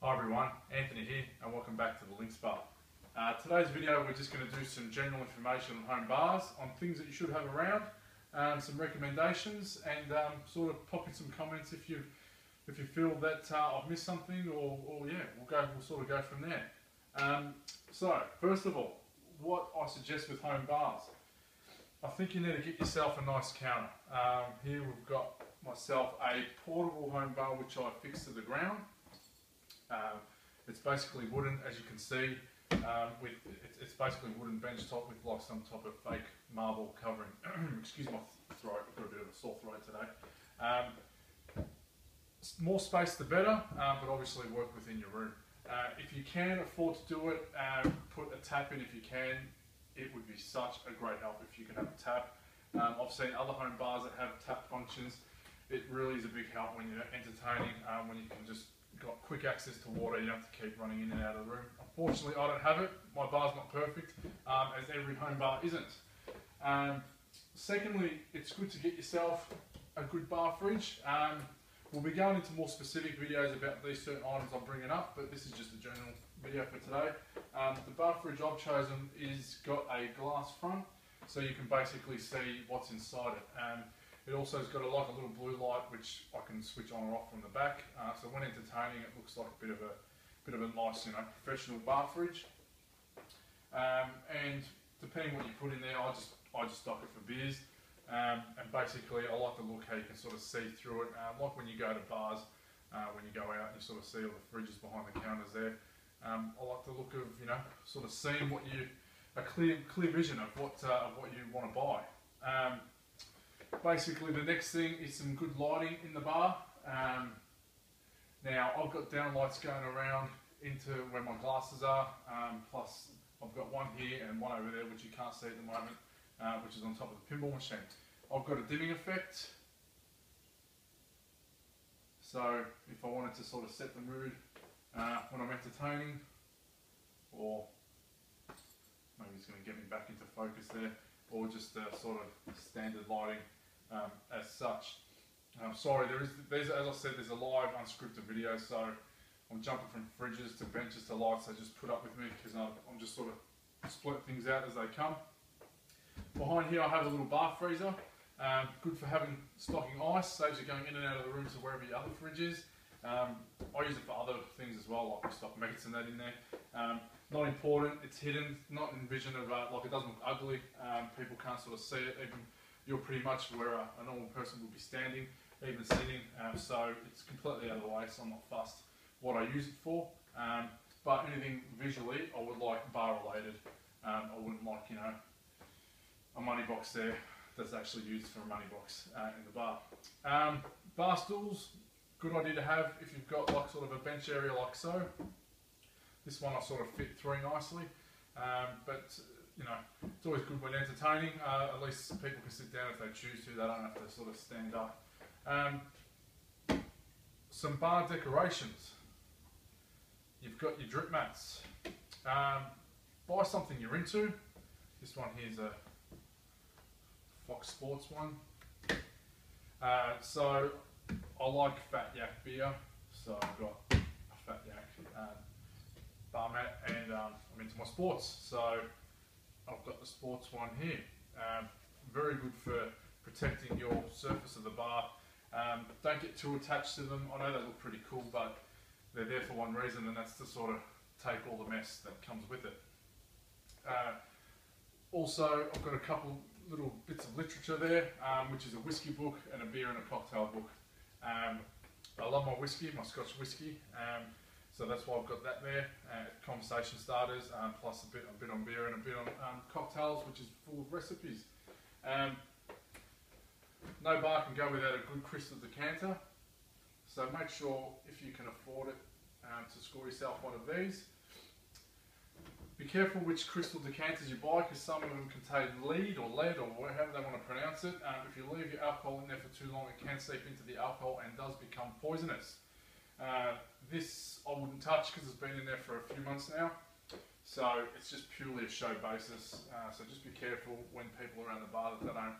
Hi everyone, Anthony here and welcome back to the Links Bar. Today's video we're just going to do some general information on home bars, on things that you should have around, some recommendations and sort of pop in some comments if you feel that I've missed something or yeah, we'll sort of go from there. So first of all, what I suggest with home bars, I think you need to get yourself a nice counter. Here we've got myself a portable home bar which I fixed to the ground. It's basically wooden, as you can see. It's basically wooden bench top with like some type of fake marble covering. Excuse my throat, I've got a bit of a sore throat today. More space the better, but obviously work within your room. If you can afford to do it, put a tap in if you can. It would be such a great help if you can have a tap. I've seen other home bars that have tap functions. It really is a big help when you're entertaining, when you can just got quick access to water, you don't have to keep running in and out of the room. Unfortunately, I don't have it. My bar's not perfect, as every home bar isn't. Secondly, it's good to get yourself a good bar fridge. We'll be going into more specific videos about these certain items I'm bringing up, but this is just a general video for today. The bar fridge I've chosen is got a glass front, so you can basically see what's inside it. It also has got a little blue light which I can switch on or off from the back. So when entertaining, it looks like a bit of a nice, professional bar fridge. And depending what you put in there, I just stock it for beers. And basically, I like the look how you can sort of see through it. Like when you go to bars, when you go out, you sort of see all the fridges behind the counters there. I like the look of sort of seeing a clear vision of what you want to buy. Basically, the next thing is some good lighting in the bar. Now, I've got down lights going around into where my glasses are, plus I've got one here and one over there which you can't see at the moment, which is on top of the pinball machine. I've got a dimming effect, so if I wanted to sort of set the mood when I'm entertaining, or maybe it's going to get me back into focus there, or just sort of standard lighting. As such. Sorry, as I said, there's a live unscripted video, so I'm jumping from fridges to benches to lights, so just put up with me because I'm just sort of splitting things out as they come. Behind here I have a little bar freezer, good for stocking ice, saves you going in and out of the room to wherever your other fridge is. I use it for other things as well, like we stock meats and that in there. Not important, it's hidden, not in vision of, like it doesn't look ugly, people can't sort of see it, even you're pretty much where a normal person would be standing, even sitting, so it's completely out of the way, so I'm not fussed what I use it for. But anything visually, I would like bar related. I wouldn't like, a money box there that's actually used for a money box in the bar. Bar stools, good idea to have if you've got like sort of a bench area like so. This one I sort of fit through nicely, but it's always good when entertaining. At least people can sit down if they choose to. They don't have to sort of stand up. Some bar decorations. You've got your drip mats. Buy something you're into. This one here's a Fox Sports one. So I like Fat Yak beer, so I've got a Fat Yak bar mat, and I'm into my sports, so I've got the sports one here. Very good for protecting your surface of the bar. Don't get too attached to them. I know they look pretty cool, but they're there for one reason, and that's to sort of take all the mess that comes with it. Also, I've got a couple little bits of literature there, which is a whiskey book and a beer and a cocktail book. I love my whiskey, my Scotch whiskey. So that's why I've got that there, conversation starters, plus a bit on beer and a bit on cocktails, which is full of recipes. No bar can go without a good crystal decanter, so make sure if you can afford it to score yourself one of these. Be careful which crystal decanters you buy, because some of them contain lead or lead or however they want to pronounce it. If you leave your alcohol in there for too long, it can seep into the alcohol and does become poisonous. This I wouldn't touch because it's been in there for a few months now, so it's just purely a show basis. So just be careful when people are around the bar that they don't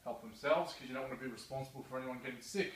help themselves, because you don't want to be responsible for anyone getting sick.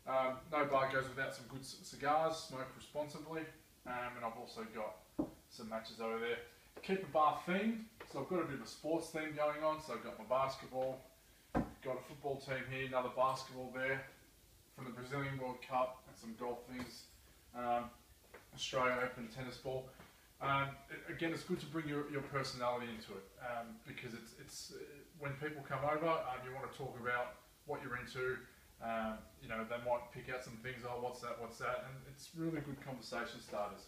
No bar goes without some good cigars, smoke responsibly, and I've also got some matches over there. Keep a bar themed, so I've got a bit of a sports theme going on, so I've got my basketball, got a football team here, another basketball there, from the Brazilian World Cup, and some golf things, Australia Open tennis ball. Again, it's good to bring your personality into it, because it's when people come over, you want to talk about what you're into. You know, they might pick out some things, oh, what's that, and it's really good conversation starters.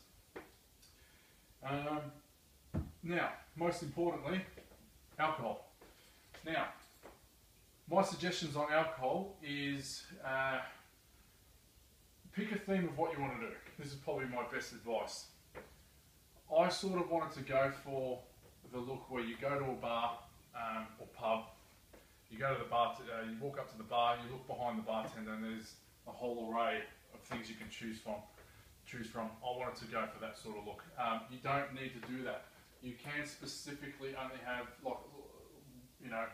Now, most importantly, alcohol. Now, my suggestions on alcohol is pick a theme of what you want to do. This is probably my best advice. I sort of wanted to go for the look where you go to a bar or pub, you go to the bar, you walk up to the bar, you look behind the bartender, and there's a whole array of things you can choose from. I wanted to go for that sort of look. You don't need to do that. You can specifically only have, like, you know,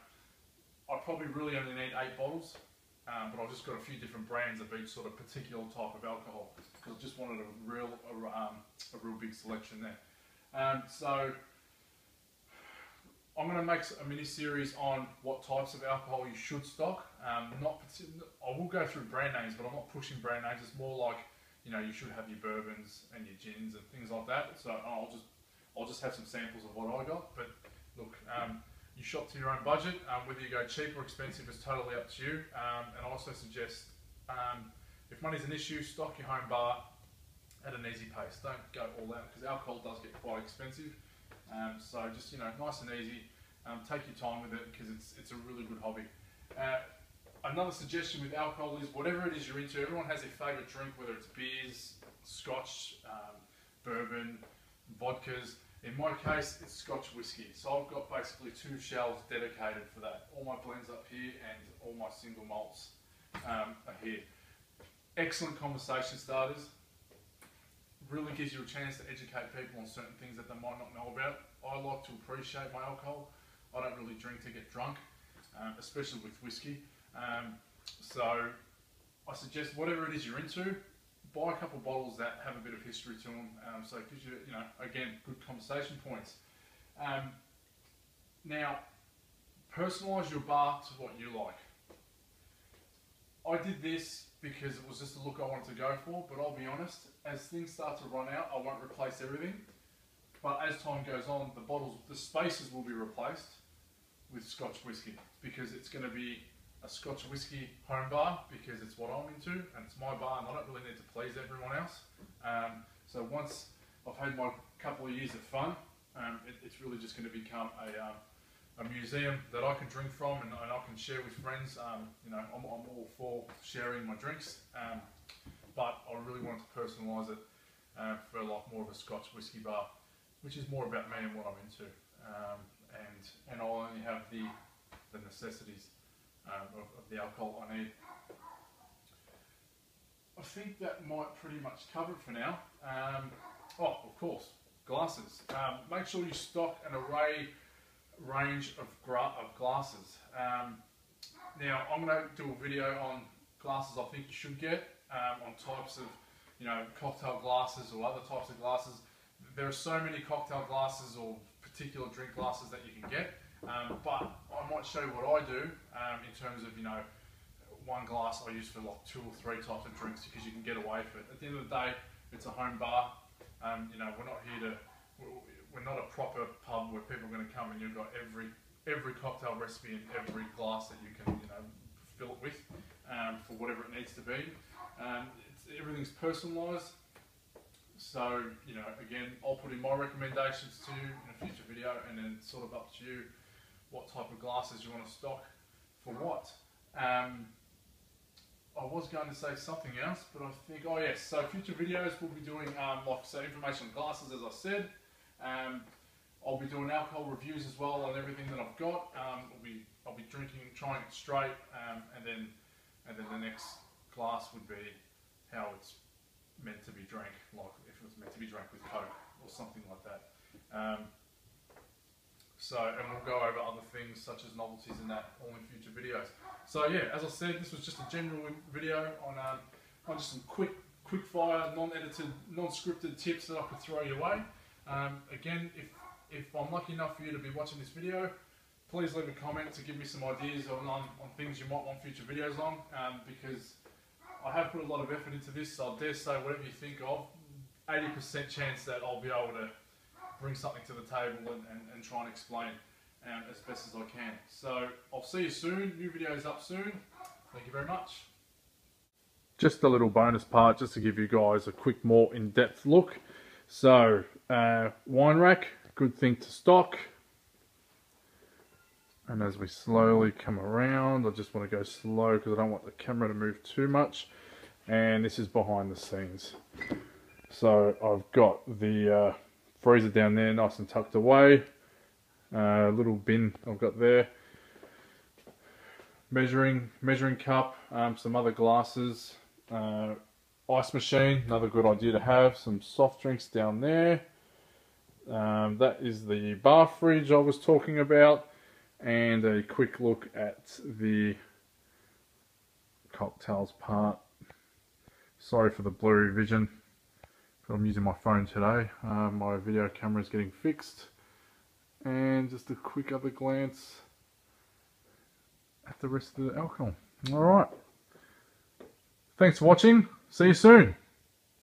I probably really only need 8 bottles, but I've just got a few different brands of each sort of particular type of alcohol, because I just wanted a real big selection there. So I'm going to make a mini series on what types of alcohol you should stock. I will go through brand names, but I'm not pushing brand names. It's more like, you know, you should have your bourbons and your gins and things like that. So I'll just have some samples of what I got. But look, you shop to your own budget. Whether you go cheap or expensive is totally up to you. And I also suggest, if money's an issue, stock your home bar at an easy pace. Don't go all out, because alcohol does get quite expensive. So just, you know, nice and easy. Take your time with it, because it's a really good hobby. Another suggestion with alcohol is whatever it is you're into. Everyone has their favourite drink, whether it's beers, scotch, bourbon, vodkas. In my case, it's Scotch whiskey. So I've got basically 2 shelves dedicated for that. All my blends up here and all my single malts are here. Excellent conversation starters. Really gives you a chance to educate people on certain things that they might not know about. I like to appreciate my alcohol. I don't really drink to get drunk, especially with whiskey. So I suggest whatever it is you're into, buy a couple of bottles that have a bit of history to them, so it gives you, you know, again, good conversation points. Now, personalise your bar to what you like. I did this because it was just the look I wanted to go for, but I'll be honest, as things start to run out, I won't replace everything. But as time goes on, the spaces will be replaced with Scotch whiskey, because it's going to be a Scotch whiskey home bar, because it's what I'm into and it's my bar, and I don't really need to please everyone else. So once I've had my couple of years of fun, it's really just going to become a museum that I can drink from, and I can share with friends. You know, I'm all for sharing my drinks, but I really want to personalise it for a lot more of a Scotch whiskey bar, which is more about me and what I'm into, and I'll only have the necessities of the alcohol I need. I think that might pretty much cover it for now. Oh, of course, glasses. Make sure you stock an range of glasses. Now, I'm going to do a video on glasses I think you should get, on types of, you know, cocktail glasses or other types of glasses. There are so many cocktail glasses or particular drink glasses that you can get, but I might show you what I do in terms of, you know, one glass I use for like 2 or 3 types of drinks, because you can get away with it. At the end of the day, it's a home bar. You know, we're not here to, we're not a proper pub where people are going to come and you've got every cocktail recipe in every glass that you can, you know, fill it with for whatever it needs to be. Everything's personalised. So, you know, again, I'll put in my recommendations to you in a future video, and then it's sort of up to you what type of glasses you want to stock for what. I was going to say something else, but I think, oh yes, so future videos we'll be doing, like, so information on glasses, as I said. I'll be doing alcohol reviews as well on everything that I've got. I'll be drinking, trying it straight, and then the next glass would be how it's meant to be drank, like if it was meant to be drank with Coke or something like that. So, and we'll go over other things such as novelties and that all in future videos. So yeah, as I said, this was just a general video on just some quick fire, non-edited, non-scripted tips that I could throw your way. Again, if I'm lucky enough for you to be watching this video, please leave a comment to give me some ideas on things you might want future videos on, because I have put a lot of effort into this, so I dare say whatever you think of, 80% chance that I'll be able to bring something to the table and try and explain as best as I can. So I'll see you soon, new videos up soon. Thank you very much. Just a little bonus part just to give you guys a quick more in-depth look. So wine rack, good thing to stock. And as we slowly come around, I just want to go slow because I don't want the camera to move too much. And this is behind the scenes. So I've got the freezer down there nice and tucked away. Little bin I've got there. Measuring cup, some other glasses. Ice machine, another good idea to have. Some soft drinks down there. That is the bar fridge I was talking about. And a quick look at the cocktails part. Sorry for the blurry vision, but I'm using my phone today. My video camera is getting fixed. And just a quick other glance at the rest of the alcohol. Alright. Thanks for watching. See you soon.